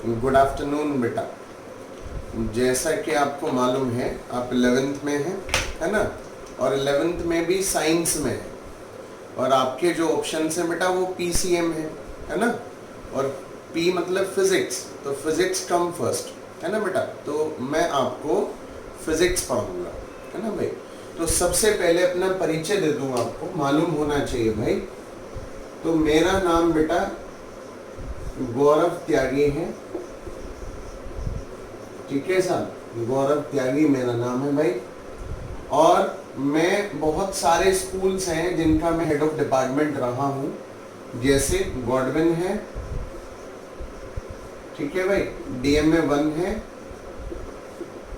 Good afternoon बेटा। जैसा कि आपको मालूम है आप 11th में हैं, है ना, और 11th में भी साइंस में है और आपके जो ऑप्शन हैं बेटा वो PCM है ना, और P मतलब फिजिक्स, तो फिजिक्स कम फर्स्ट, है ना बेटा। तो मैं आपको फिजिक्स पढ़ाऊंगा, है ना भाई। तो सबसे पहले अपना परिचय दे दूंगा, आपको मालूम होना चाहिए भाई। तो मेरा नाम बेटा गौरव त्यागी है, ठीक है साहब, गौरव त्यागी मेरा नाम है भाई। और मैं बहुत सारे स्कूल्स हैं जिनका मैं हेड ऑफ डिपार्टमेंट रहा हूं, जैसे गॉडविन है, ठीक है भाई, DMA 1 है,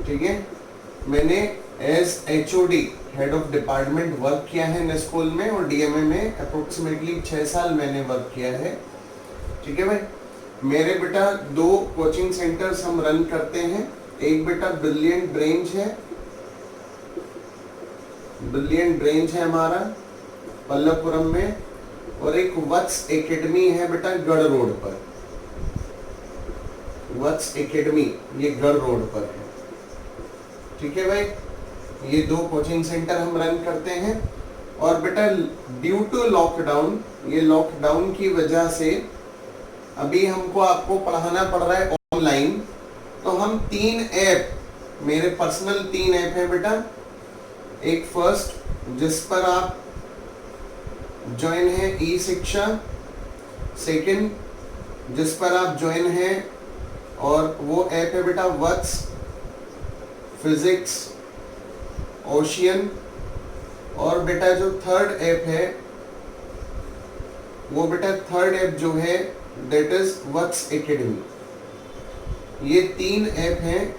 ठीक है। मैंने as HOD head of department work किया है इन स्कूल में, और DMA में अप्रोक्सीमेटली 6 साल मैंने वर्क किया है, ठीक है भाई। मेरे बेटा 2 कोचिंग सेंटर्स हम रन करते हैं। एक बेटा ब्रिलियंट ब्रेंज है हमारा पल्लवपुरम में, और एक वत्स एकेडमी है बेटा गढ़ रोड पर। वत्स एकेडमी ये गढ़ रोड पर है, ठीक है भाई। ये 2 कोचिंग सेंटर हम रन करते हैं। और बेटा ड्यू टू लॉकडाउन, ये लॉकडाउन की वजह से अभी हमको आपको पढ़ाना पड़ रहा है ऑनलाइन। तो हम 3 ऐप, मेरे पर्सनल 3 ऐप है बेटा। एक फर्स्ट जिस पर आप ज्वाइन है ई शिक्षा, सेकंड जिस पर आप ज्वाइन है और वो ऐप है बेटा वत्स फिजिक्स ओशियन, और बेटा जो थर्ड ऐप है वो बेटा थर्ड ऐप जो है दैट इज वत्स एकेडमी। ये 3 ऐप हैं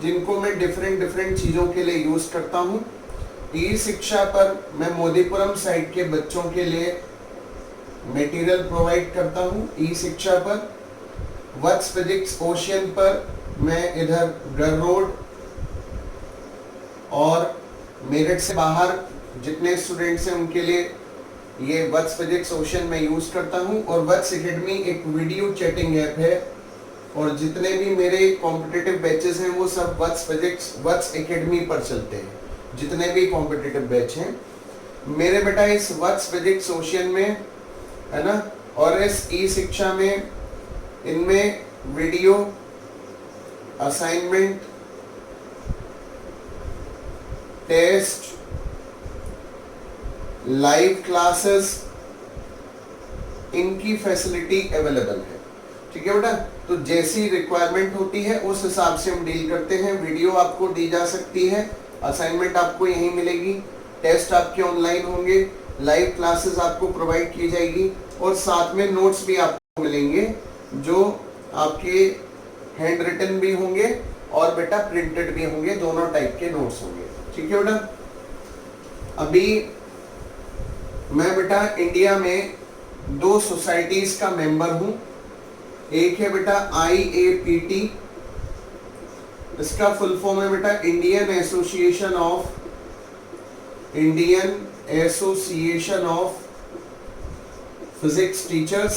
जिनको मैं डिफरेंट चीजों के लिए यूज करता हूँ। ई शिक्षा पर मैं मोदीपुरम साइड के बच्चों के लिए मटेरियल प्रोवाइड करता हूँ ई शिक्षा पर। वत्स फिजिक्स ओशियन पर मैं इधर गढ़ रोड और मेरठ से बाहर जितने स्टूडेंट्स हैं उनके लिए ये वत्स फिजिक्स ओशियन में यूज करता हूँ। और वत्स एकेडमी एक वीडियो चैटिंग ऐप है, और जितने भी मेरे कॉम्पिटिटिव बैचेस हैं वो सब वत्स फिजिक्स वत्स एकेडमी पर चलते हैं, जितने भी कॉम्पिटिटिव बैच हैं मेरे बेटा इस वत्स फिजिक्स ओशियन में, है ना। और इस ई शिक्षा में इनमें video assignment, test, live classes, इनकी फैसिलिटी अवेलेबल है, ठीक है बेटा। तो जैसी रिक्वायरमेंट होती है उस हिसाब से हम डील करते हैं। वीडियो आपको दी जा सकती है, असाइनमेंट आपको यहीं मिलेगी, टेस्ट आपके ऑनलाइन होंगे, लाइव क्लासेस आपको प्रोवाइड की जाएगी, और साथ में नोट्स भी आपको मिलेंगे जो आपके हैंड रिटन भी होंगे और बेटा प्रिंटेड भी होंगे, दोनों टाइप के नोट्स होंगे, ठीक है बेटा। अभी मैं बेटा इंडिया में 2 सोसाइटीज का मेंबर हूं। एक है बेटा IAPT, इसका फुल फॉर्म है बेटा Indian association of physics teachers.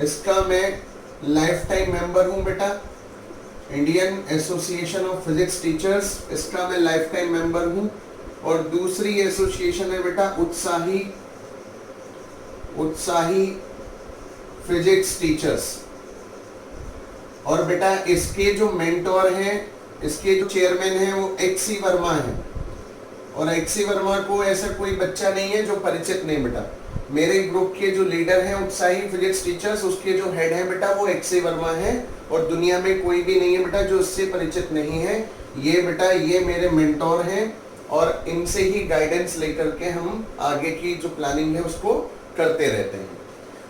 इसका मैं लाइफ टाइम मेंबर हूं बेटा। Indian association of physics teachers, इसका मैं लाइफ टाइम मेंबर हूं। और दूसरी एसोसिएशन है बेटा उत्साही फिजिक्स टीचर्स, और बेटा इसके जो मेंटोर हैं, इसके जो चेयरमैन हैं वो XC वर्मा हैं। और XC वर्मा को ऐसा कोई बच्चा नहीं है जो परिचित नहीं बेटा। मेरे ग्रुप के जो लीडर हैं उत्साही फिजिक्स टीचर्स, उसके जो हेड है बेटा वो XC वर्मा है, और दुनिया में कोई भी नहीं है बेटा जो इससे परिचित नहीं है। ये बेटा ये मेरे मेंटोर हैं, और इनसे ही गाइडेंस लेकर के हम आगे की जो प्लानिंग है उसको करते रहते हैं।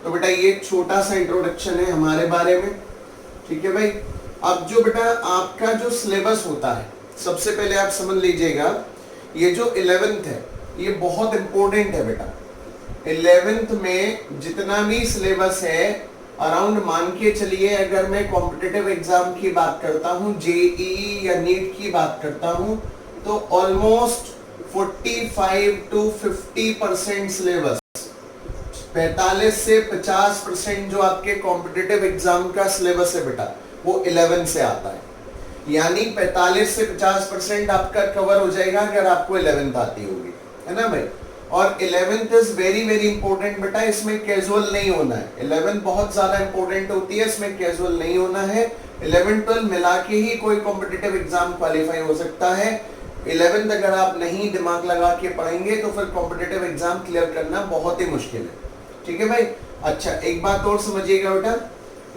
तो बेटा ये छोटा सा इंट्रोडक्शन है हमारे बारे में, ठीक है भाई। अब जो बेटा आपका जो सिलेबस होता है, सबसे पहले आप समझ लीजिएगा, ये जो 11th है ये बहुत इंपॉर्टेंट है बेटा। 11th में जितना भी सिलेबस है अराउंड, मान के चलिए अगर मैं कॉम्पिटिटिव एग्जाम की बात करता हूँ, JEE या नीट की बात करता हूँ, तो ऑलमोस्ट 45 to 50% सिलेबस 45 से 50% जो आपके कॉम्पिटिटिव एग्जाम का सिलेबस है बेटा वो 11 से आता है, यानी 45 से 50% आपका कवर हो जाएगा अगर आपको 11th आती होगी, है ना भाई। और 11th is very very important बेटा, इसमें कैजुअल नहीं होना है। 11th बहुत ज्यादा इंपॉर्टेंट होती है, इसमें कैजुअल नहीं होना है। 11 12 मिला के ही कोई कॉम्पिटिटिव एग्जाम क्वालिफाई हो सकता है। 11th अगर आप नहीं दिमाग लगा के पढ़ेंगे तो फिर कॉम्पिटिटिव एग्जाम क्लियर करना बहुत ही मुश्किल है, ठीक है भाई। अच्छा एक बात और समझिएगा बेटा,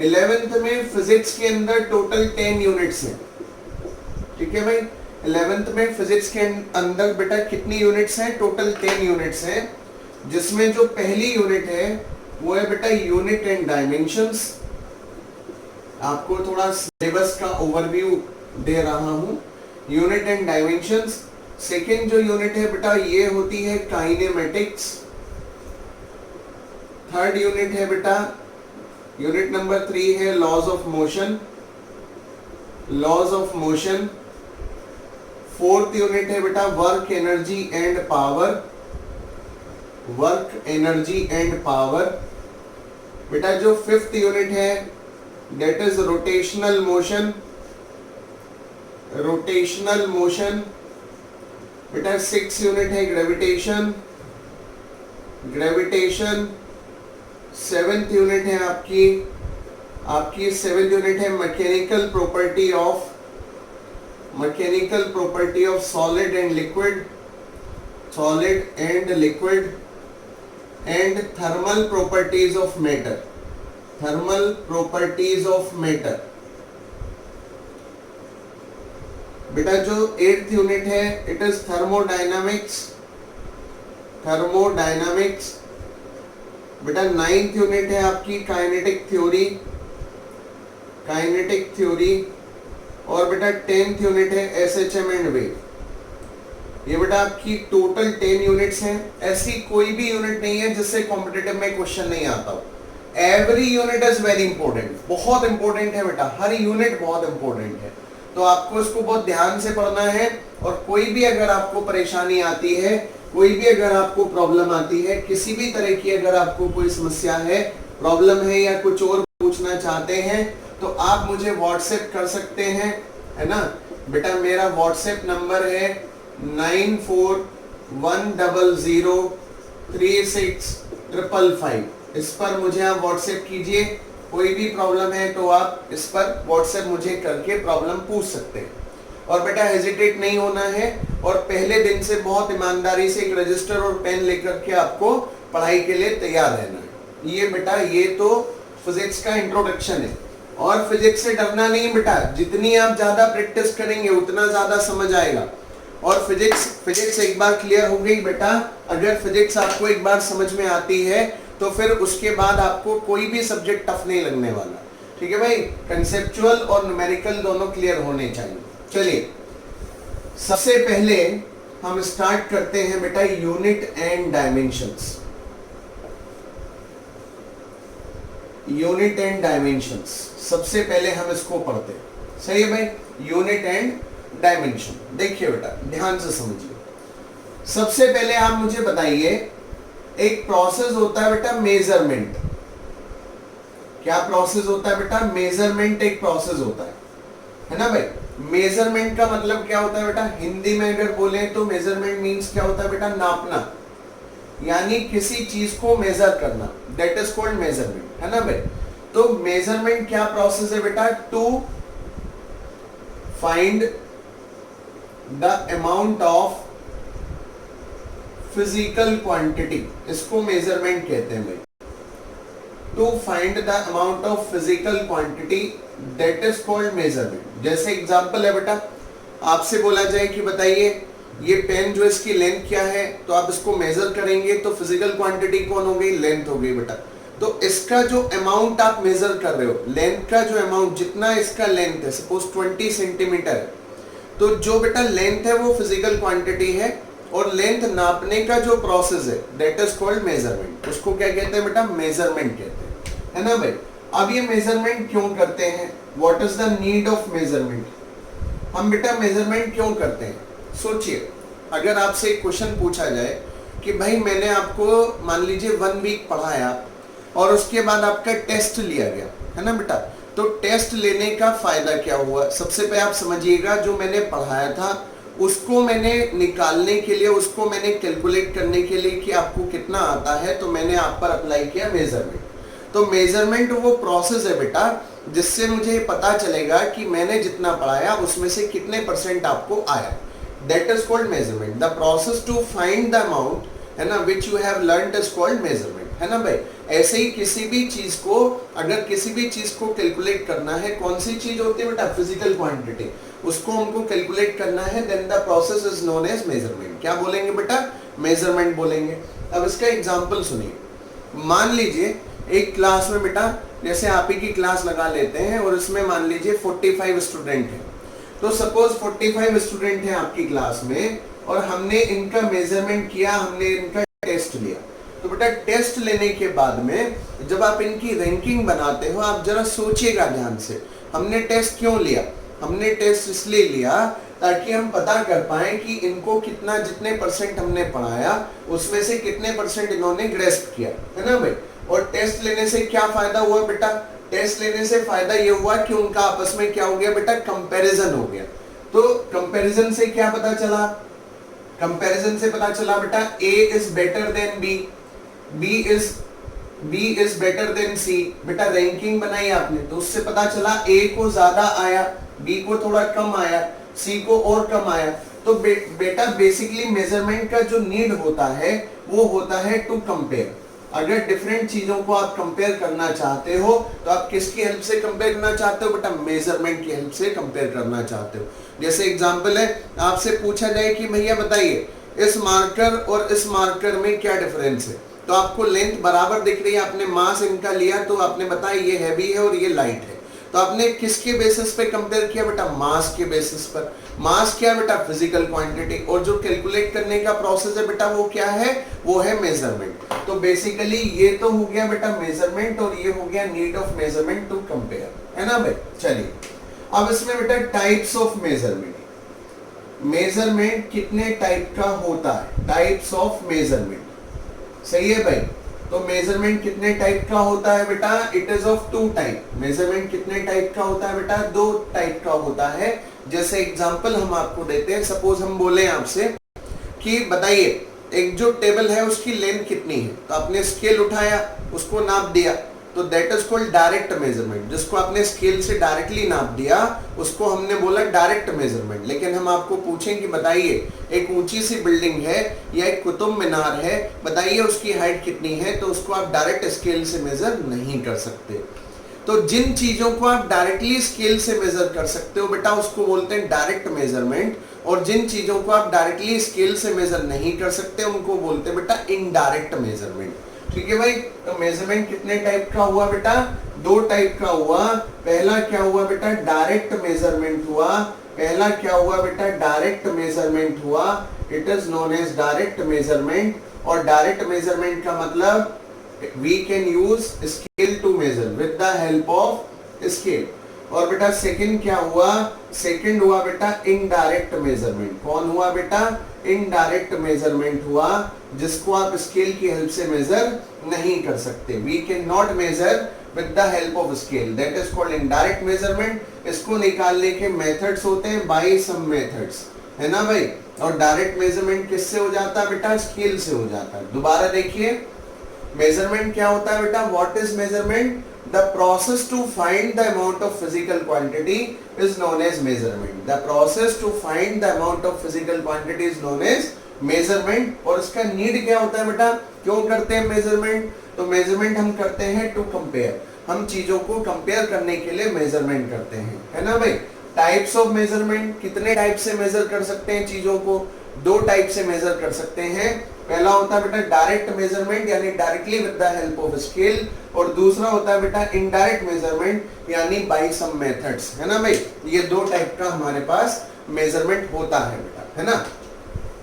11th में फिजिक्स के अंदर टोटल 10 यूनिट्स हैं, ठीक है भाई। 11th में फिजिक्स के अंदर बेटा कितनी यूनिट्स हैं? टोटल 10 यूनिट्स हैं, जिसमें जो पहली यूनिट है वो है बेटा यूनिट एंड डायमेंशंस। आपको थोड़ा सिलेबस का ओवरव्यू दे रहा हूं, यूनिट एंड डायमेंशंस। सेकेंड जो यूनिट है बेटा ये होती है काइनेमेटिक्स। थर्ड यूनिट है बेटा, यूनिट नंबर 3 है laws of motion, laws of motion. Fourth unit है बेटा work energy and power, work energy and power. बेटा जो फिफ्थ यूनिट है that is rotational motion, rotational motion. बेटा सिक्स यूनिट है ग्रेविटेशन, ग्रेविटेशन। सेवेंथ यूनिट है आपकी सेवेंथ यूनिट है mechanical property of, mechanical property of solid and liquid, solid and liquid. And thermal properties of matter, thermal properties of matter. बेटा जो eighth unit है it is thermodynamics, thermodynamics. बेटा ninth unit है आपकी kinetic theory, kinetic theory. और बेटा 10th unit है SHM and wave. ये बेटा आपकी टोटल 10 यूनिट्स हैं। ऐसी कोई भी यूनिट नहीं है जिससे कॉम्पिटिटिव में क्वेश्चन नहीं आता हो। Every unit is very important, बहुत इंपॉर्टेंट है बेटा, हर यूनिट बहुत इंपॉर्टेंट है, तो आपको इसको बहुत ध्यान से पढ़ना है। और कोई भी अगर आपको परेशानी आती है, कोई भी अगर आपको प्रॉब्लम आती है, किसी भी तरह की अगर आपको कोई समस्या है, प्रॉब्लम है या कुछ और पूछना चाहते हैं तो आप मुझे व्हाट्सएप कर सकते हैं, है ना बेटा। मेरा व्हाट्सएप नंबर है 9410036555। इस पर मुझे आप व्हाट्सएप कीजिए। कोई भी प्रॉब्लम है तो आप इस पर व्हाट्सएप मुझे करके प्रॉब्लम पूछ सकते हैं। और बेटा हेजिटेट नहीं होना है, और पहले दिन से बहुत ईमानदारी से एक रजिस्टर और पेन लेकर के आपको पढ़ाई के लिए तैयार रहना है। ये बेटा ये तो फिजिक्स का इंट्रोडक्शन है। और फिजिक्स से डरना नहीं बेटा, जितनी आप ज्यादा प्रैक्टिस करेंगे उतना ज्यादा समझ आएगा। और फिजिक्स एक बार क्लियर हो गई बेटा, अगर फिजिक्स आपको एक बार समझ में आती है तो फिर उसके बाद आपको कोई भी सब्जेक्ट टफ नहीं लगने वाला, ठीक है भाई। कंसेप्चुअल और न्यूमेरिकल दोनों क्लियर होने चाहिए। चलिए सबसे पहले हम स्टार्ट करते हैं बेटा unit and dimensions, unit and dimensions. सबसे पहले हम इसको पढ़ते हैं, सही है भाई। यूनिट एंड डायमेंशन देखिए बेटा, ध्यान से समझिए। सबसे पहले आप मुझे बताइए, एक प्रोसेस होता है बेटा मेजरमेंट। क्या प्रोसेस होता है बेटा? मेजरमेंट एक प्रोसेस होता है ना भाई। मेजरमेंट का मतलब क्या होता है बेटा? हिंदी में अगर बोले तो मेजरमेंट मीन्स क्या होता है बेटा? नापना, यानी किसी चीज को मेजर करना, दैट इज कॉल्ड मेजरमेंट, है ना भाई। तो मेजरमेंट क्या प्रोसेस है बेटा? To find the amount of physical quantity, इसको मेजरमेंट कहते हैं भाई। To find the amount of physical quantity that is called measurement. जैसे एग्जांपल है बेटा, आपसे बोला जाए कि बताइए ये पेन जो इसकी लेंथ क्या है, तो आप इसको मेजर करेंगे तो फिजिकल क्वांटिटी कौन हो गई? लेंथ हो गई बेटा। तो इसका जो अमाउंट आप मेजर कर रहे हो, लेंथ का जो अमाउंट, जितना इसका लेंथ है, सपोज 20 सेंटीमीटर है, तो जो बेटा लेंथ है वो फिजिकल क्वांटिटी है, और लेंथ नापने का जो प्रोसेस है दैट इज कॉल्ड मेजरमेंट। उसको क्या कहते हैं बेटा? मेजरमेंट कहते हैं, है ना भाई। अब ये मेजरमेंट क्यों करते हैं? What is the need of measurement? हम बेटा मेजरमेंट क्यों करते हैं? सोचिए, अगर आपसे एक क्वेश्चन पूछा जाए कि भाई मैंने आपको मान लीजिए 1 वीक पढ़ाया और उसके बाद आपका टेस्ट लिया गया, है ना बेटा। तो टेस्ट लेने का फायदा क्या हुआ, सबसे पहले आप समझिएगा, जो मैंने पढ़ाया था उसको मैंने निकालने के लिए, उसको मैंने कैलकुलेट करने के लिए कि आपको कितना आता है, तो मैंने आप पर अप्लाई किया मेजरमेंट। तो मेजरमेंट वो प्रोसेस है बेटा जिससे मुझे पता चलेगा कि मैंने जितना पढ़ाया उसमें से कितने % आपको आया। That is called measurement. The process to find the amount, है ना, which you have learned is called measurement, है ना भाई। ऐसे ही किसी भी चीज को, अगर किसी भी चीज को कैलकुलेट करना है, कौन सी चीज होती है बेटा, फिजिकल क्वांटिटी, उसको हमको कैलकुलेट करना है, then the process is known as measurement. क्या बोलेंगे बेटा, मेजरमेंट बोलेंगे। अब इसका एग्जांपल सुनिए। मान लीजिए एक क्लास में बेटा, जैसे आप ही की क्लास लगा लेते हैं और इसमें मान लीजिए 45 स्टूडेंट हैं। तो सपोज 45 स्टूडेंट हैं आपकी क्लास में और हमने इनका मेजरमेंट किया, हमने इनका टेस्ट लिया। तो बेटा टेस्ट लेने के बाद में जब आप इनकी रैंकिंग बनाते हो, आप जरा सोचिएगा ध्यान से, हमने टेस्ट क्यों लिया। हमने टेस्ट इसलिए लिया ताकि हम पता कर पाए कि इनको कितना, जितने % हमने पढ़ाया उसमें से कितने % इन्होंने ग्रेस्प किया, है ना भाई। और टेस्ट लेने से क्या फायदा हुआ बेटा, टेस्ट लेने से फायदा ये हुआ कि उनका आपस में क्या हो गया बेटा, कंपैरिजन हो गया। तो कंपैरिजन से क्या पता चला, कंपैरिजन से पता चला बेटा A is better than B, B is better than C। बेटा रैंकिंग बनाई आपने तो उससे पता चला A को ज्यादा आया, B को थोड़ा कम आया, C को और कम आया। तो बेटा बेसिकली मेजरमेंट का जो नीड होता है वो होता है टू कंपेयर। अगर डिफरेंट चीजों को आप कंपेयर करना चाहते हो तो आप किसकी हेल्प से कंपेयर करना चाहते हो बेटा, मेजरमेंट की हेल्प से कंपेयर करना चाहते हो। जैसे एग्जांपल है, आपसे पूछा जाए कि भैया बताइए इस मार्कर और इस मार्कर में क्या डिफरेंस है, तो आपको लेंथ बराबर दिख रही है, आपने मास इनका लिया तो आपने बताया ये हैवी है और ये लाइट है। तो आपने किसके बेसिस पे कंपेयर किया बेटा, मास के बेसिस पर। मास क्या बेटा, फिजिकल क्वांटिटी, और जो कैलकुलेट करने का प्रोसेस है बेटा वो क्या है, वो है मेजरमेंट। तो बेसिकली ये तो हो गया बेटा मेजरमेंट और ये हो गया need of measurement to compare, है ना भाई। चलिए अब इसमें बेटा टाइप्स ऑफ मेजरमेंट, मेजरमेंट कितने टाइप का होता है, टाइप्स ऑफ मेजरमेंट, सही है भाई। तो मेजरमेंट कितने टाइप का होता है बेटा, it is of 2 type. Measurement कितने टाइप का होता है बेटा, 2 टाइप का होता है। जैसे एग्जांपल हम आपको देते हैं, सपोज हम बोले आपसे कि बताइए एक जो टेबल है उसकी लेंथ कितनी है, तो आपने स्केल उठाया, उसको नाप दिया, तो that is called direct measurement. जिसको आपने स्केल से डायरेक्टली नाप दिया उसको हमने बोला डायरेक्ट मेजरमेंट। लेकिन हम आपको पूछें कि बताइए एक ऊंची सी बिल्डिंग है या एक कुतुब मीनार है, बताइए उसकी हाइट कितनी है, तो उसको आप डायरेक्ट स्केल से मेजर नहीं कर सकते। तो जिन चीजों को आप डायरेक्टली स्केल से मेजर कर सकते हो बेटा उसको बोलते हैं डायरेक्ट मेजरमेंट, और जिन चीजों को आप डायरेक्टली स्केल से मेजर नहीं कर सकते उनको बोलते हैं बेटा इनडायरेक्ट मेजरमेंट। ठीक है भाई। तो मेजरमेंट कितने टाइप का हुआ बेटा, 2 टाइप का हुआ। पहला क्या हुआ बेटा, डायरेक्ट मेजरमेंट हुआ। पहला क्या हुआ बेटा, डायरेक्ट मेजरमेंट हुआ, it is known as direct measurement. और डायरेक्ट मेजरमेंट का मतलब we can use scale to measure with the help of scale। और बेटा सेकंड क्या हुआ, सेकंड हुआ बेटा इनडायरेक्ट मेजरमेंट। कौन हुआ बेटा, इनडायरेक्ट मेजरमेंट हुआ, जिसको आप स्केल की हेल्प से मेजर नहीं कर सकते। we cannot measure with the help of scale, that is called indirect measurement। इसको निकालने के मेथड्स होते हैं by some methods, है ना भाई। और डायरेक्ट मेजरमेंट किससे हो जाता है बेटा, स्केल से हो जाता है। दोबारा देखिए मेजरमेंट क्या होता है बेटा, what is measurement, the process to find the amount of physical quantity is known as measurement. The process to find the amount of physical quantity is known as measurement. और इसका नीड क्या होता है बेटा, क्यों करते हैं मेजरमेंट, तो मेजरमेंट हम करते हैं टू कंपेयर, हम चीजों को कंपेयर करने के लिए मेजरमेंट करते हैं, है ना भाई। टाइप्स ऑफ मेजरमेंट, कितने टाइप से मेजर कर सकते हैं चीजों को, 2 टाइप से मेजर कर सकते हैं। पहला होता है बेटा डायरेक्ट मेजरमेंट यानी directly with the help of scale, और दूसरा होता है बेटा इनडायरेक्ट मेजरमेंट यानी बाय सम मेथड्स, है ना भाई। ये 2 टाइप का हमारे पास मेजरमेंट होता है बेटा, है ना।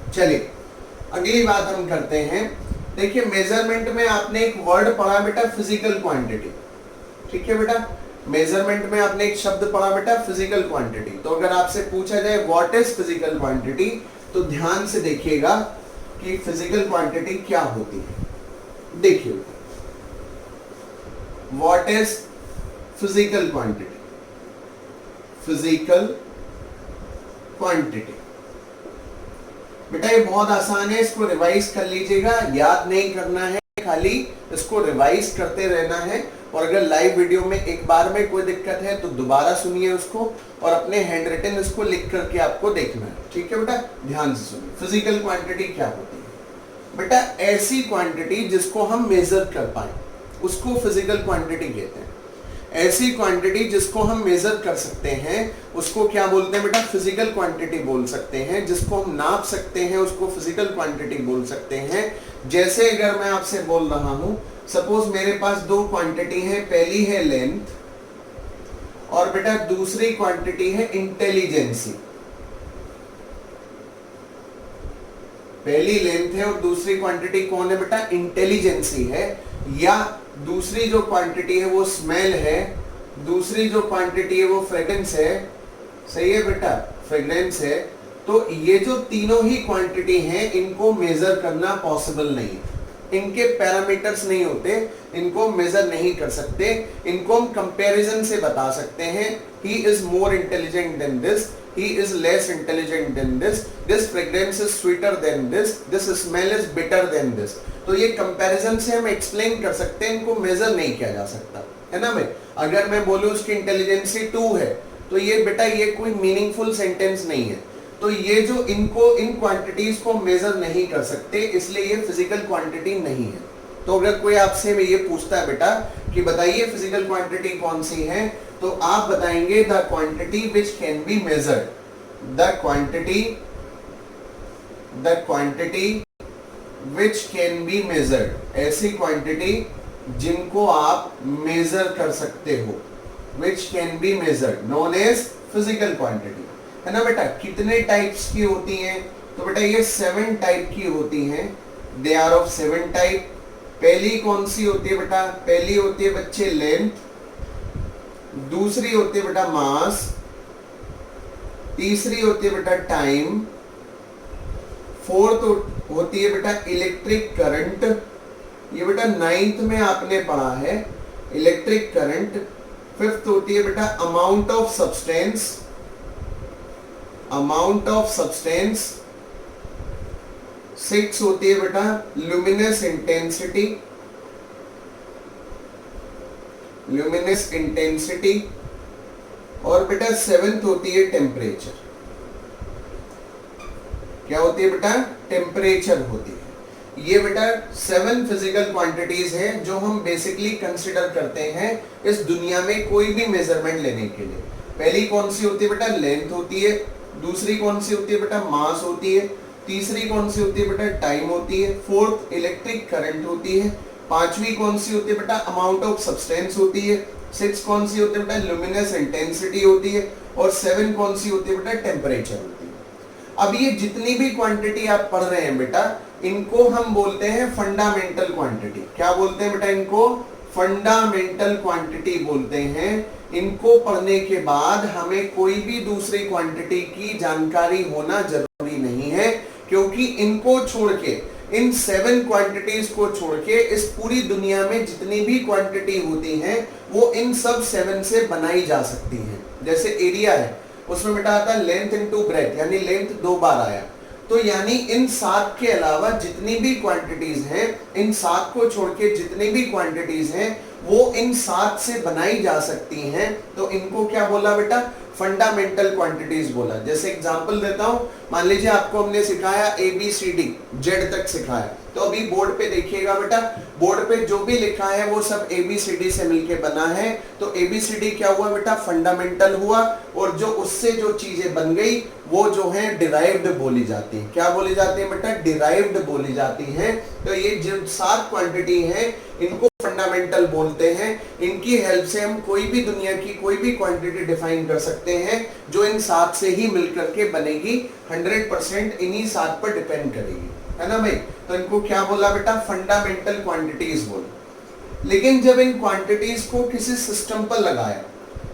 चलिए अगली बात हम करते हैं। देखिए मेजरमेंट में आपने एक वर्ड पढ़ा बेटा फिजिकल क्वांटिटी, ठीक है बेटा। मेजरमेंट में आपने एक शब्द पढ़ा बेटा फिजिकल क्वांटिटी। तो अगर आपसे पूछा जाए व्हाट इज फिजिकल क्वांटिटी, तो ध्यान से देखिएगा कि फिजिकल क्वांटिटी क्या होती है। देखिए what is physical quantity. Physical quantity बेटा ये बहुत आसान है, इसको रिवाइज कर लीजिएगा, याद नहीं करना है, खाली इसको रिवाइज करते रहना है। और अगर लाइव वीडियो में एक बार में कोई दिक्कत है तो दोबारा सुनिए उसको और अपने हैंड रिटन इसको लिख करके आपको देखना है। ठीक है बेटा, ध्यान से सुनिए। फिजिकल क्वांटिटी क्या होती है बेटा? ऐसी क्वांटिटी जिसको हम मेजर कर पाए उसको फिजिकल क्वांटिटी कहते हैं। ऐसी क्वांटिटी जिसको हम मेजर कर सकते हैं उसको क्या बोलते हैं बेटा? फिजिकल क्वांटिटी बोल सकते हैं। जिसको हम नाप सकते हैं उसको फिजिकल क्वांटिटी बोल सकते हैं। जैसे अगर मैं आपसे बोल रहा हूं, सपोज मेरे पास दो क्वांटिटी है, पहली है लेंथ और बेटा दूसरी क्वांटिटी है इंटेलिजेंसी। पहली लेंथ है और दूसरी क्वांटिटी कौन है बेटा? इंटेलिजेंसी है। या दूसरी जो क्वांटिटी है वो स्मेल है, दूसरी जो क्वांटिटी है वो फ्रेग्रेंस है। सही है बेटा, फ्रेग्रेंस है। तो ये जो तीनों ही क्वांटिटी हैं इनको मेजर करना पॉसिबल नहीं, इनके पैरामीटर्स नहीं होते, इनको मेजर नहीं कर सकते। इनको हम कंपैरिजन से बता सकते हैं। He is more intelligent then this, he is less intelligent than this fragrance is sweeter than this smell is bitter than this। तो ये कंपैरिजन से हम एक्सप्लेन कर सकते हैं, इनको मेजर नहीं किया जा सकता है ना भाई। अगर मैं बोलूं उसकी इंटेलिजेंसी 2 है तो ये बेटा ये कोई मीनिंगफुल सेंटेंस नहीं है। तो ये जो इनको इन क्वांटिटीज को मेजर नहीं कर सकते, इसलिए ये फिजिकल क्वांटिटी नहीं है। तो अगर कोई आपसे ये पूछता है बेटा कि बताइए फिजिकल क्वांटिटी कौन सी है, तो आप बताएंगे the quantity which can be measured. The quantity which can be measured, ऐसी क्वांटिटी जिनको आप मेजर कर सकते हो, which can be measured, known as physical quantity, है ना बेटा। कितने टाइप्स की होती हैं? तो बेटा ये 7 टाइप की होती हैं। They are of 7 type. पहली कौन सी होती है बेटा? पहली होती है बच्चे लेंथ, दूसरी होती है बेटा मास, तीसरी होती है बेटा टाइम, फोर्थ होती है बेटा इलेक्ट्रिक करंट। ये बेटा 9th में आपने पढ़ा है इलेक्ट्रिक करंट। फिफ्थ होती है बेटा amount of substance, amount of substance. 6 होती है बेटा लुमिनस इंटेंसिटी, लुमिनस इंटेंसिटी। और बेटा 7th होती है टेम्परेचर। क्या होती है बेटा? टेम्परेचर होती है। ये बेटा 7 फिजिकल क्वांटिटीज हैं जो हम बेसिकली कंसिडर करते हैं इस दुनिया में कोई भी मेजरमेंट लेने के लिए। पहली कौन सी होती है बेटा? लेंथ होती है। दूसरी कौन सी होती है बेटा? मास होती है। तीसरी कौन सी होती है बेटा? टाइम होती है। फोर्थ इलेक्ट्रिक करंट होती है। पांचवी कौन सी होती है बेटा? अमाउंट ऑफ सब्सटेंस होती है। 6 कौन सी होती है बेटा? लुमिनस इंटेंसिटी होती है। और 7 कौन सी होती है बेटा? टेम्परेचर होती है। अब ये जितनी भी क्वांटिटी आप पढ़ रहे हैं बेटा, इनको हम बोलते हैं फंडामेंटल क्वांटिटी। क्या बोलते हैं बेटा? इनको फंडामेंटल क्वांटिटी बोलते हैं। इनको पढ़ने के बाद हमें कोई भी दूसरी क्वांटिटी की जानकारी होना जरूरी नहीं है, क्योंकि इनको छोड़ के, इन 7 क्वांटिटीज को छोड़ के इस पूरी दुनिया में जितनी भी क्वांटिटी होती हैं वो इन सब 7 से बनाई जा सकती हैं। जैसे एरिया है, उसमें बेटा आता है लेंथ इनटू ब्रेथ, यानी लेंथ 2 बार आया। तो यानी इन 7 के अलावा जितनी भी क्वांटिटीज हैं, इन 7 को छोड़ के जितनी भी क्वांटिटीज हैं वो इन 7 से बनाई जा सकती हैं। तो इनको क्या बोला बेटा? फंडामेंटल क्वांटिटीज बोला। जैसे एग्जांपल देता हूं, मान लीजिए आपको हमने सिखाया ABCD जेड तक सिखाया, तो अभी बोर्ड पे देखिएगा बेटा, बोर्ड पे जो भी लिखा है वो सब ABCD से मिलके बना है। तो ABCD क्या हुआ बेटा? फंडामेंटल हुआ। और जो उससे जो चीजें बन गई वो जो है डिराइव्ड बोली जाती है। क्या बोली जाती है बेटा? डिराइव्ड बोली जाती है। तो ये जो 7 क्वांटिटी है इनको फंडामेंटल बोलते हैं। इनकी हेल्प से हम कोई भी दुनिया की कोई भी क्वांटिटी डिफाइन कर सकते हैं जो इन 7 से ही मिलकर के बनेगी। 100% इन्हीं 7 पर डिपेंड करेगी, है ना भाई। तो इनको क्या बोला बेटा? फंडामेंटल क्वांटिटीज बोला। लेकिन जब इन क्वांटिटीज को किसी सिस्टम पर लगाया,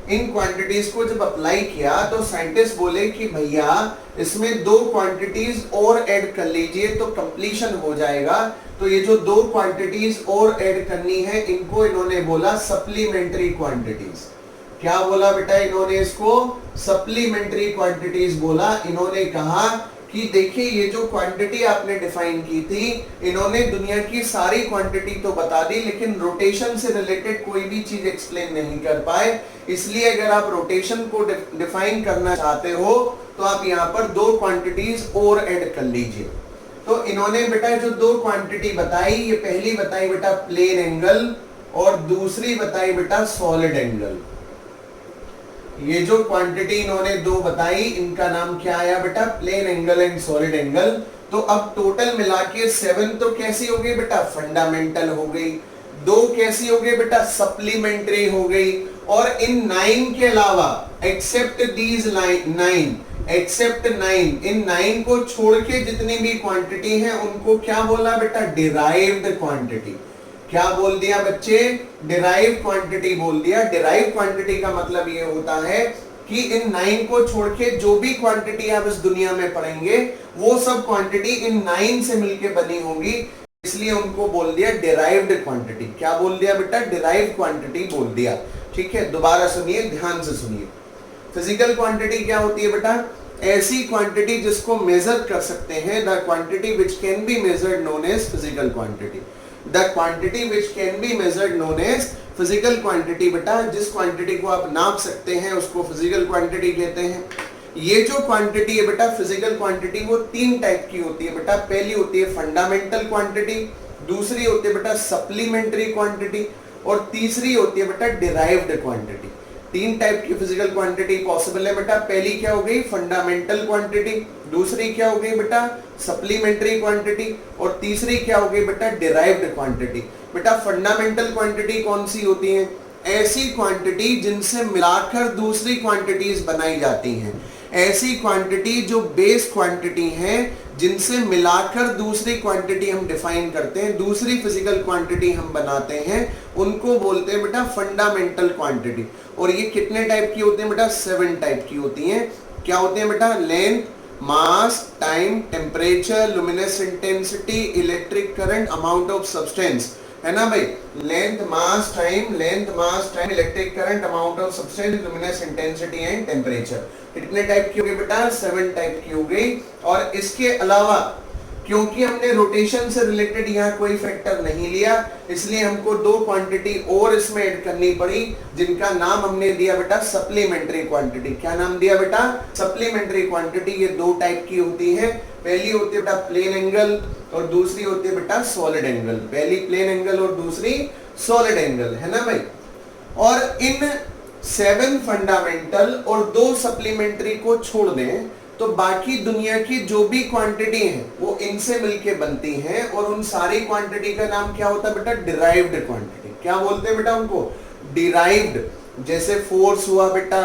इन क्वांटिटीज को जब अप्लाई किया तो साइंटिस्ट बोले कि भैया इसमें 2 क्वांटिटीज और ऐड कर लीजिए तो कंप्लीशन हो जाएगा। तो ये जो 2 क्वांटिटीज और ऐड करनी है इनको इन्होंने बोला सप्लीमेंट्री क्वांटिटीज। क्या बोला बेटा इन्होंने? इसको सप्लीमेंट्री क्वांटिटीज बोला। इन्होंने कहा कि देखिए ये जो क्वांटिटी आपने डिफाइन की थी, इन्होंने दुनिया की सारी क्वांटिटी तो बता दी लेकिन रोटेशन से रिलेटेड कोई भी चीज एक्सप्लेन नहीं कर पाए। इसलिए अगर आप रोटेशन को डिफाइन करना चाहते हो तो आप यहाँ पर 2 क्वांटिटीज और ऐड कर लीजिए। तो इन्होंने बेटा जो 2 क्वांटिटी बताई, ये पहली बताई बेटा प्लेन एंगल और दूसरी बताई बेटा सॉलिड एंगल। ये जो क्वांटिटी इन्होंने 2 बताई इनका नाम क्या आया बेटा? Plane angle and solid angle. तो अब टोटल मिला के 7 तो कैसी हो गई बेटा? फंडामेंटल हो गई। 2 कैसी हो गई बेटा? सप्लीमेंट्री हो गई। और इन 9 के अलावा एक्सेप्ट दीज 9 एक्सेप्ट 9, इन 9 को छोड़ के जितनी भी क्वांटिटी है उनको क्या बोला बेटा? Derived quantity. क्या बोल दिया बच्चे? डिराइव क्वांटिटी बोल दिया। डिराइव क्वांटिटी का मतलब ये होता है कि इन 9 को छोड़ के जो भी क्वांटिटी आप इस दुनिया में पढ़ेंगे वो सब क्वांटिटी इन 9 से मिलके बनी होगी, इसलिए उनको बोल दिया डिराइव्ड क्वांटिटी। क्या बोल दिया बेटा? डिराइव क्वांटिटी बोल दिया। ठीक है, दोबारा सुनिए, ध्यान से सुनिए। फिजिकल क्वांटिटी क्या होती है बेटा? ऐसी क्वांटिटी जिसको मेजर कर सकते हैं। The quantity which can be measured known as physical quantity. The quantity which can be measured known as physical quantity। बेटा जिस क्वांटिटी को आप नाप सकते हैं उसको फिजिकल क्वांटिटी कहते हैं। ये जो क्वांटिटी है बेटा फिजिकल क्वांटिटी, वो 3 टाइप की होती है बेटा। पहली होती है फंडामेंटल क्वांटिटी, दूसरी होती है बेटा सप्लीमेंट्री क्वांटिटी और तीसरी होती है बेटा डिराइव्ड क्वांटिटी। 3 टाइप की फिजिकल क्वांटिटी पॉसिबल है बेटा। पहली क्या हो गई? फंडामेंटल क्वांटिटी, दूसरी क्या हो गई बेटा? सप्लीमेंट्री क्वांटिटी और तीसरी क्या हो गई बेटा? Derived quantity. बेटा फंडामेंटल क्वांटिटी कौन सी होती है? ऐसी क्वांटिटी जिनसे मिलाकर दूसरी क्वांटिटीज बनाई जाती हैं। ऐसी क्वांटिटी जो बेस क्वांटिटी हैं जिनसे मिलाकर दूसरी क्वांटिटी हम डिफाइन करते हैं, दूसरी फिजिकल क्वांटिटी हम बनाते हैं, उनको बोलते हैं बेटा फंडामेंटल क्वांटिटी। और ये कितने टाइप की होती है बेटा? 7 टाइप की होती हैं। क्या होते हैं बेटा? Length, mass, time, temperature, luminous intensity, electric current, amount of substance, है ना भाई? Length, mass, time, electric current, amount of substance, luminous intensity and temperature. कितने टाइप की हो गई बेटा? 7 टाइप की हो गई। और इसके अलावा क्योंकि हमने रोटेशन से रिलेटेड यहाँ कोई फैक्टर नहीं लिया, इसलिए हमको 2 क्वांटिटी और इसमें ऐड करनी पड़ी जिनका नाम हमने दिया बेटा सप्लीमेंट्री क्वांटिटी। क्या नाम दिया बेटा? Supplementary quantity. ये 2 टाइप की होती है। पहली होती है बेटा प्लेन एंगल और दूसरी होती है बेटा सॉलिड एंगल। पहली प्लेन एंगल और दूसरी सॉलिड एंगल, है ना भाई? और इन 7 फंडामेंटल और 2 सप्लीमेंट्री को छोड़ दें तो बाकी दुनिया की जो भी क्वांटिटी है वो इनसे मिलके बनती हैं और उन सारी क्वांटिटी का नाम क्या होता है बेटा? Derived quantity. क्या बोलते हैं बेटा उनको? डिराइव्ड। जैसे फोर्स हुआ बेटा,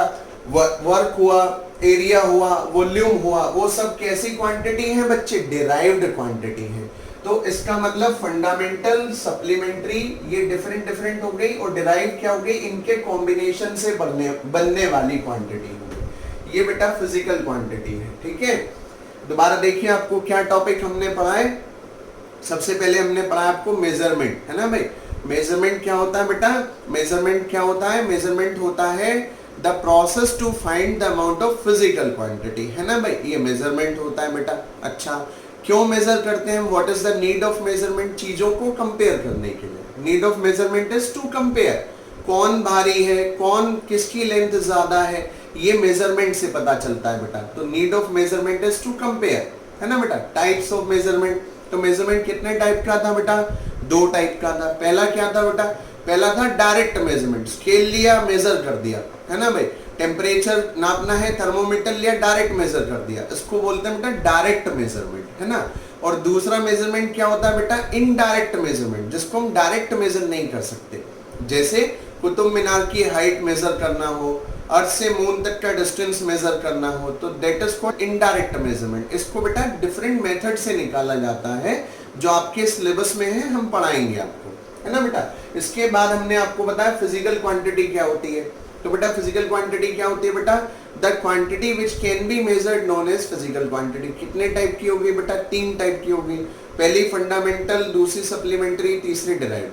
वर्क हुआ, एरिया हुआ, वॉल्यूम हुआ, वो सब कैसी क्वांटिटी है बच्चे? डिराइव्ड क्वांटिटी है। तो इसका मतलब फंडामेंटल, सप्लीमेंट्री ये डिफरेंट हो गई और डिराइव क्या हो गई? इनके कॉम्बिनेशन से बनने वाली क्वांटिटी हो गई। ये बेटा फिजिकल क्वांटिटी है। ठीक है, दोबारा देखिए आपको क्या टॉपिक हमने पढ़ा है। सबसे पहले हमने पढ़ा आपको मेजरमेंट, है ना भाई? मेजरमेंट क्या होता है बेटा? मेजरमेंट क्या होता है? मेजरमेंट होता है the process to find the amount of physical quantity, है ना भाई? ये मेजरमेंट होता है बेटा। अच्छा, क्यों मेजर करते हैं? What is the need of measurement? चीजों को कंपेयर करने के लिए। Need of measurement is to compare. कौन भारी है, कौन किसकी लेंथ ज्यादा है, ये मेजरमेंट से पता चलता है बेटा। तो need of measurement is to compare, है ना बेटा? टाइप्स ऑफ मेजरमेंट, तो मेजरमेंट कितने टाइप का था बेटा? 2 टाइप का था। पहला क्या था बेटा? पहला था डायरेक्ट मेजरमेंट, स्केल लिया, मेजर कर दिया, है ना भाई? टेम्परेचर नापना है, थर्मोमीटर लिया, डायरेक्ट मेजर कर दिया, इसको बोलते हैं बेटा डायरेक्ट मेजरमेंट, है ना? और दूसरा मेजरमेंट क्या होता है बेटा? इनडायरेक्ट मेजरमेंट, जिसको हम डायरेक्ट मेजर नहीं कर सकते। जैसे कुतुब मीनार की हाइट मेजर करना हो, अर्थ से मून तक का डिस्टेंस मेजर करना हो, तो that is called indirect measurement. इसको बेटा डिफरेंट मेथड से निकाला जाता है जो आपके सिलेबस में है, हम पढ़ाएंगे आपको, है ना बेटा? इसके बाद हमने आपको बताया फिजिकल क्वांटिटी क्या होती है। तो बेटा फिजिकल क्वांटिटी क्या होती है बेटा? The quantity which can be measured known as physical quantity. कितने टाइप की होगी बेटा? 3 टाइप की होगी। पहली फंडामेंटल, दूसरी सप्लीमेंट्री, तीसरी डिराइव।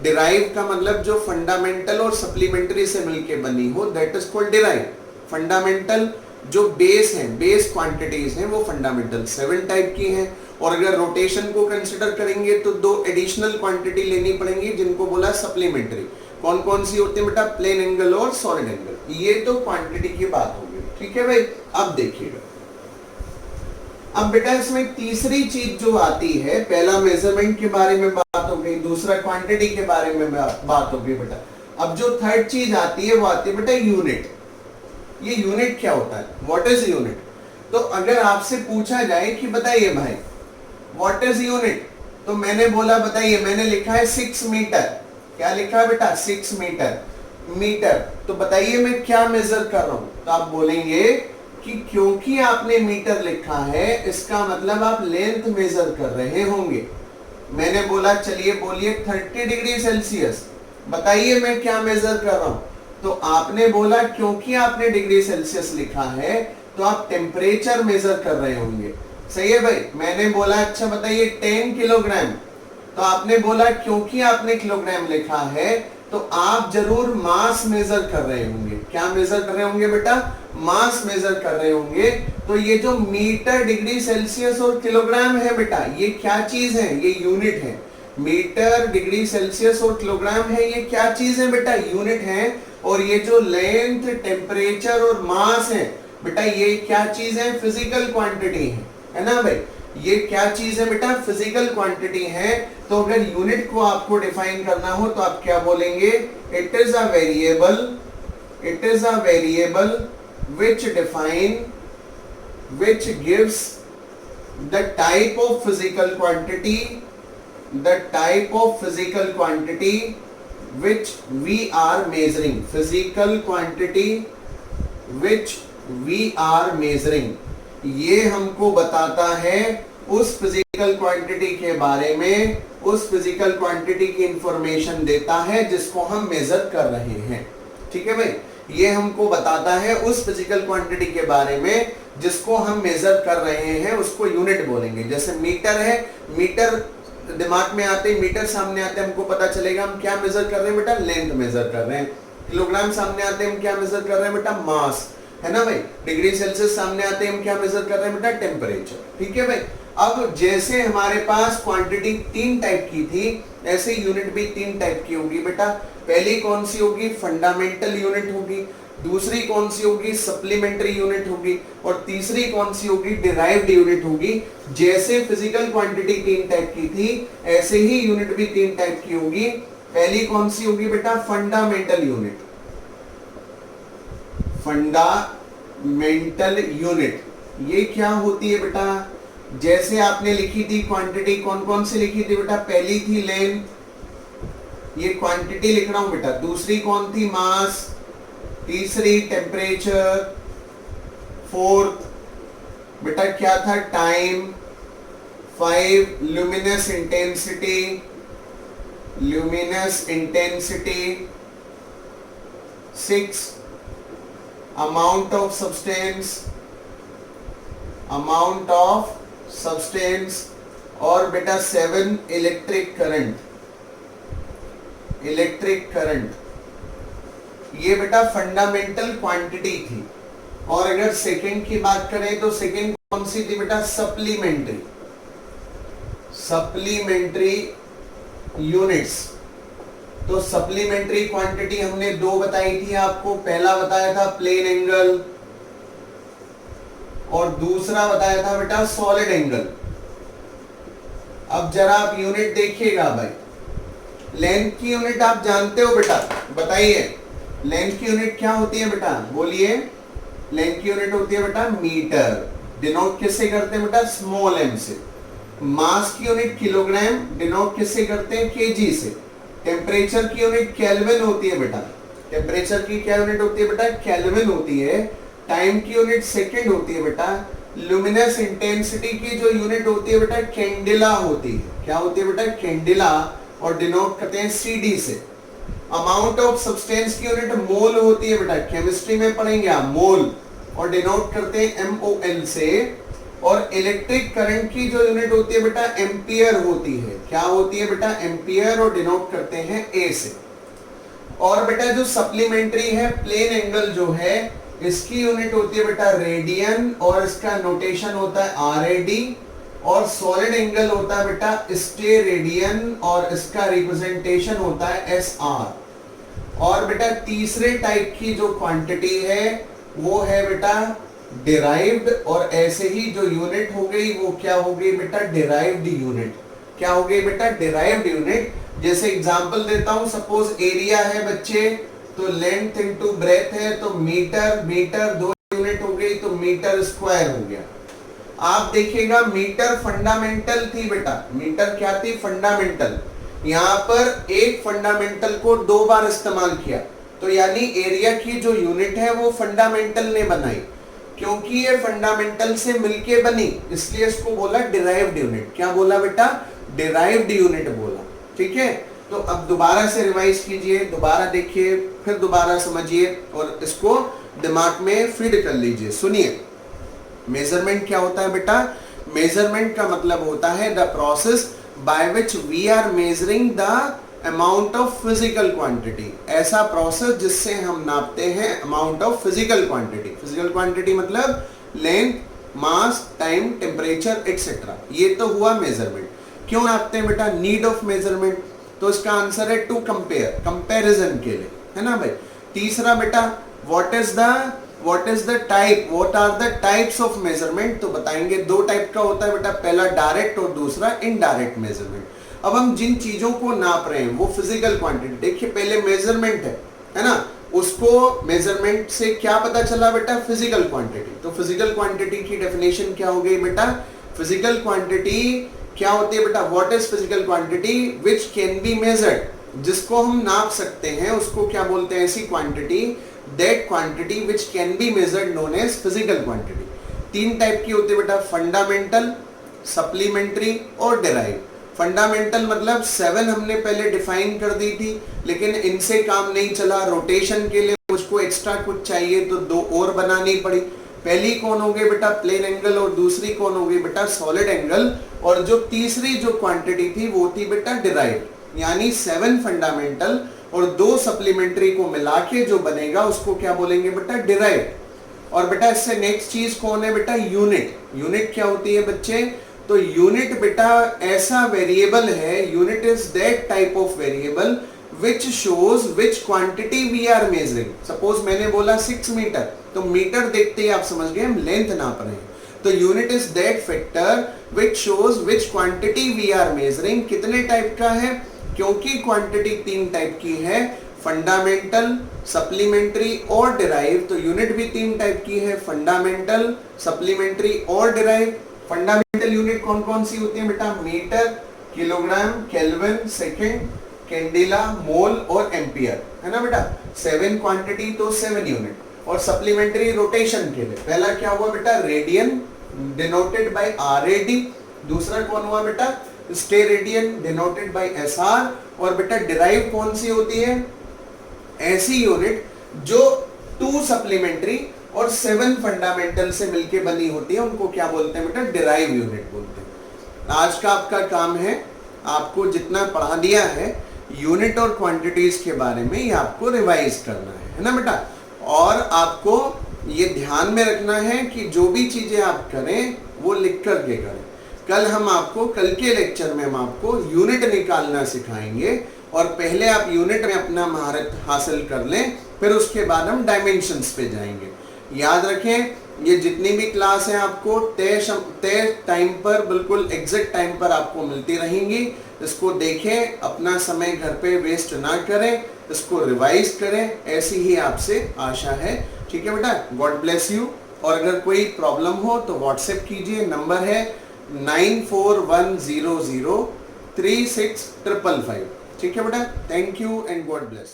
डिराइव का मतलब जो फंडामेंटल और सप्लीमेंट्री से मिलके बनी हो, that is called derive. Fundamental जो बेस है, बेस क्वांटिटीज हैं, वो फंडामेंटल 7 टाइप की हैं। और अगर रोटेशन को कंसिडर करेंगे तो 2 एडिशनल क्वांटिटी लेनी पड़ेंगी, जिनको बोला सप्लीमेंट्री। कौन कौन सी होती है बेटा? प्लेन एंगल और सॉलिड एंगल। ये तो क्वांटिटी की बात होगी, ठीक है भाई। अब देखिएगा, अब बेटा इसमें तीसरी चीज जो आती है, पहला मेजरमेंट के बारे में बात हो गई, दूसरा क्वांटिटी के बारे में बात हो गई बेटा। अब जो थर्ड चीज आती है वो आती है बेटा यूनिट। ये यूनिट क्या होता है? What is unit? तो अगर आपसे पूछा जाए कि बताइए भाई व्हाट इज यूनिट, तो मैंने बोला बताइए, मैंने लिखा है 6 मीटर। क्या लिखा है बेटा? 6 मीटर। तो बताइए मैं क्या मेजर कर रहा हूं? तो आप बोलेंगे कि क्योंकि आपने मीटर लिखा है, इसका मतलब आप लेंथ मेजर कर रहे होंगे। मैंने बोला चलिए बोलिए 30 डिग्री सेल्सियस। बताइए मैं क्या मेजर कर रहा हूं? तो आपने बोला क्योंकि आपने डिग्री सेल्सियस लिखा है तो आप टेम्परेचर मेजर कर रहे होंगे। सही है भाई। मैंने बोला अच्छा बताइए 10 किलोग्राम, तो आपने बोला क्योंकि आपने किलोग्राम लिखा है तो आप जरूर मास मेजर कर रहे होंगे। क्या मेजर कर रहे होंगे बेटा? मास मेजर कर रहे होंगे। तो ये जो मीटर, डिग्री सेल्सियस और किलोग्राम है बेटा, ये क्या चीज है? ये यूनिट है। मीटर, डिग्री सेल्सियस और किलोग्राम है, ये क्या चीज है बेटा? यूनिट है। और ये जो लेंथ, टेम्परेचर और मास है बेटा, ये क्या चीज है? फिजिकल क्वांटिटी है ना भाई। ये क्या चीज है बेटा? फिजिकल क्वांटिटी है। तो अगर यूनिट को आपको डिफाइन करना हो तो आप क्या बोलेंगे? It is a variable which gives the type of physical quantity which we are measuring. ये हमको बताता है उस फिजिकल क्वांटिटी के बारे में, उस फिजिकल क्वांटिटी की इंफॉर्मेशन देता है जिसको हम मेजर कर रहे हैं। ठीक है भाई। ये हमको बताता है उस फिजिकल क्वांटिटी के बारे में जिसको हम मेजर कर रहे हैं, उसको यूनिट बोलेंगे। जैसे मीटर है, मीटर दिमाग में आते, मीटर सामने आते हमको पता चलेगा हम क्या मेजर कर रहे हैं बेटा? लेंथ मेजर कर रहे हैं। किलोग्राम सामने आते हम क्या मेजर कर रहे हैं बेटा? मास, है ना भाई। डिग्री सेल्सियस सामने आते हम क्या मेजर कर रहे हैं बेटा? टेम्परेचर। ठीक है भाई। अब जैसे हमारे पास क्वांटिटी 3 टाइप की थी, ऐसे यूनिट भी 3 टाइप की होगी बेटा। पहली कौन सी होगी? फंडामेंटल यूनिट होगी। दूसरी कौन सी होगी? सप्लीमेंट्री यूनिट होगी। और तीसरी कौन सी होगी? डिराइव्ड यूनिट होगी। जैसे फिजिकल क्वांटिटी 3 टाइप की थी, ऐसे ही यूनिट भी 3 टाइप की होगी। पहली कौन सी होगी बेटा? Fundamental unit. फंडामेंटल यूनिट ये क्या होती है बेटा? जैसे आपने लिखी थी क्वांटिटी, कौन कौन सी लिखी थी बेटा? पहली थी लेंथ, ये क्वांटिटी लिख रहा हूं बेटा। दूसरी कौन थी? मास। तीसरी टेम्परेचर। फोर्थ बेटा क्या था? Time. 5 luminous intensity. 6 amount of substance। और बेटा 7 इलेक्ट्रिक करंट। ये बेटा फंडामेंटल क्वांटिटी थी। और अगर सेकंड की बात करें तो सेकंड कौन सी थी बेटा? Supplementary units. तो सप्लीमेंट्री क्वांटिटी हमने 2 बताई थी आपको। पहला बताया था प्लेन एंगल और दूसरा बताया था बेटा सॉलिड एंगल। अब जरा आप यूनिट देखिएगा भाई। लेंथ की यूनिट आप जानते हो बेटा? बताइए लेंथ की यूनिट क्या होती है बेटा? बोलिए। लेंथ की यूनिट होती है बेटा मीटर। डिनोट किससे करते हैं बेटा? स्मॉल एम से। मास की यूनिट किलोग्राम। डिनोट किससे करते हैं? केजी से। टेम्परेचर की यूनिट केल्विन होती है बेटा। टेम्परेचर की क्या यूनिट होती है बेटा? केल्विन होती है। टाइम की यूनिट सेकंड होती है बेटा। ल्यूमिनस इंटेंसिटी की जो यूनिट होती है बेटा कैंडिला होती है। क्या होती है बेटा? कैंडिला। और डिनोट करते हैं सीडी से। अमाउंट ऑफ सब्सटेंस की यूनिट मोल होती है बेटा, केमिस्ट्री में पढ़ेंगे आप मोल, और डिनोट करते हैं MOL से। और इलेक्ट्रिक करंट की जो यूनिट होती है बेटा एम्पियर होती है। क्या होती है बेटा? एम्पियर, और डिनोट करते हैं A से। और बेटा जो सप्लीमेंट्री है, प्लेन एंगल जो है, इसकी यूनिट होती है बेटा रेडियन, और इसका नोटेशन होता है RAD। और सॉलिड एंगल होता है बेटा स्टेरेडियन, और इसका रिप्रेजेंटेशन होता है SR। और बेटा तीसरे टाइप की जो क्वांटिटी है वो है बेटा डिराइव्ड, और ऐसे ही जो यूनिट हो गई वो क्या हो गई बेटा? Derived unit. क्या हो गई बेटा? Derived unit. जैसे एग्जांपल देता हूं, सपोज एरिया है बच्चे, तो लेंथ इनटू ब्रेथ है, तो मीटर, मीटर 2 यूनिट हो गई, तो मीटर स्क्वायर हो गया। आप देखिएगा मीटर फंडामेंटल थी बेटा, मीटर क्या थी? फंडामेंटल। यहां पर एक फंडामेंटल को 2 बार इस्तेमाल किया, तो यानी एरिया की जो यूनिट है वो फंडामेंटल ने बनाई। क्योंकि ये फंडामेंटल से मिलके बनी, इसलिए इसको बोला डिराइव्ड यूनिट। क्या बोला बेटा? डिराइव्ड यूनिट बोला। ठीक है, तो अब दोबारा से रिवाइज कीजिए, दोबारा देखिए, फिर दोबारा समझिए, और इसको दिमाग में फीड कर लीजिए। सुनिए, मेजरमेंट क्या होता है बेटा? मेजरमेंट का मतलब होता है the process by which we are measuring the amount of physical quantity. ऐसा प्रोसेस जिससे हम नापते हैं amount of physical quantity. Physical quantity मतलब length, mass, time, temperature etcetera. ये तो हुआ मेजरमेंट। क्यों नापते हैं बेटा? Need of measurement. तो इसका आंसर है टू कंपेयर, कंपैरिजन के लिए, है ना भाई। तीसरा बेटा what is the type, what are the types of measurement. तो बताएंगे 2 टाइप का होता है बेटा, पहला डायरेक्ट और दूसरा इनडायरेक्ट मेजरमेंट। अब हम जिन चीजों को नाप रहे हैं वो फिजिकल क्वांटिटी। देखिए पहले मेजरमेंट है ना, उसको मेजरमेंट से क्या पता चला बेटा? Physical quantity. तो फिजिकल क्वांटिटी की डेफिनेशन क्या हो गई बेटा? फिजिकल क्वांटिटी क्या होती है बेटा? What is physical quantity which can be measured. जिसको हम नाप सकते हैं उसको क्या बोलते हैं? ऐसी quantity, that quantity which can be measured known as physical quantity. 3 type की होती है बेटा, फंडामेंटल, सप्लीमेंट्री और डिराइव। फंडामेंटल मतलब 7 हमने पहले डिफाइन कर दी थी, लेकिन इनसे काम नहीं चला। रोटेशन के लिए मुझको एक्स्ट्रा कुछ चाहिए, तो 2 और बनानी पड़ी। पहली कौन हो गई बेटा? प्लेन एंगल, और दूसरी कौन हो गई बेटा? Solid angle. और जो तीसरी जो क्वांटिटी थी वो थी बेटा डिराइव्ड। यानी 7 फंडामेंटल और 2 सप्लीमेंट्री को मिला के जो बनेगा उसको क्या बोलेंगे बेटा? डिराइव्ड। और बेटा इससे नेक्स्ट चीज कौन है बेटा? यूनिट। यूनिट क्या होती है बच्चे? तो यूनिट बेटा ऐसा वेरिएबल है, unit is that type of variable which shows which quantity we are measuring. Suppose मैंने बोला 6 मीटर, तो मीटर देखते ही आप समझ गए हम लेंथ नाप रहे हैं। तो unit is that factor which shows which quantity we are measuring. कितने टाइप का है? क्योंकि क्वांटिटी 3 टाइप की है, फंडामेंटल, सप्लीमेंट्री और डिराइव। तो यूनिट भी 3 टाइप की है, फंडामेंटल, सप्लीमेंट्री और डिराइव। फंडामेंटल यूनिट कौन कौन सी होती है बेटा? Metre, kilogram, kelvin, second, candela, mole और एम्पियर, है ना बेटा। 7 क्वांटिटी तो 7 यूनिट। और सप्लीमेंट्री रोटेशन के लिए पहला क्या हुआ बेटा? Radian, denoted by RAD। दूसरा कौन हुआ बेटा? Steradian, denoted by SR। और बेटा डिराइव कौन सी होती है? ऐसी यूनिट जो 2 सप्लीमेंट्री और 7 फंडामेंटल से मिलके बनी होती है, उनको क्या बोलते हैं बेटा? डिराइव यूनिट बोलते हैं। आज का आपका काम है, आपको जितना पढ़ा दिया है यूनिट और क्वांटिटीज के बारे में, ये आपको रिवाइज करना है ना बेटा। और आपको ये ध्यान में रखना है कि जो भी चीजें आप करें वो लिख कर के करें। कल के लेक्चर में हम आपको यूनिट निकालना सिखाएंगे, और पहले आप यूनिट में अपना महारत हासिल कर लें, फिर उसके बाद हम डायमेंशंस पे जाएंगे। याद रखें, ये जितनी भी क्लास है आपको तय टाइम पर, बिल्कुल एग्जैक्ट टाइम पर आपको मिलती रहेंगी। इसको देखें, अपना समय घर पे वेस्ट ना करें, इसको रिवाइज करें, ऐसी ही आपसे आशा है। ठीक है बेटा, गॉड ब्लेस यू। और अगर कोई प्रॉब्लम हो तो व्हाट्सएप कीजिए, नंबर है 9410036555। ठीक है बेटा, thank you and God bless.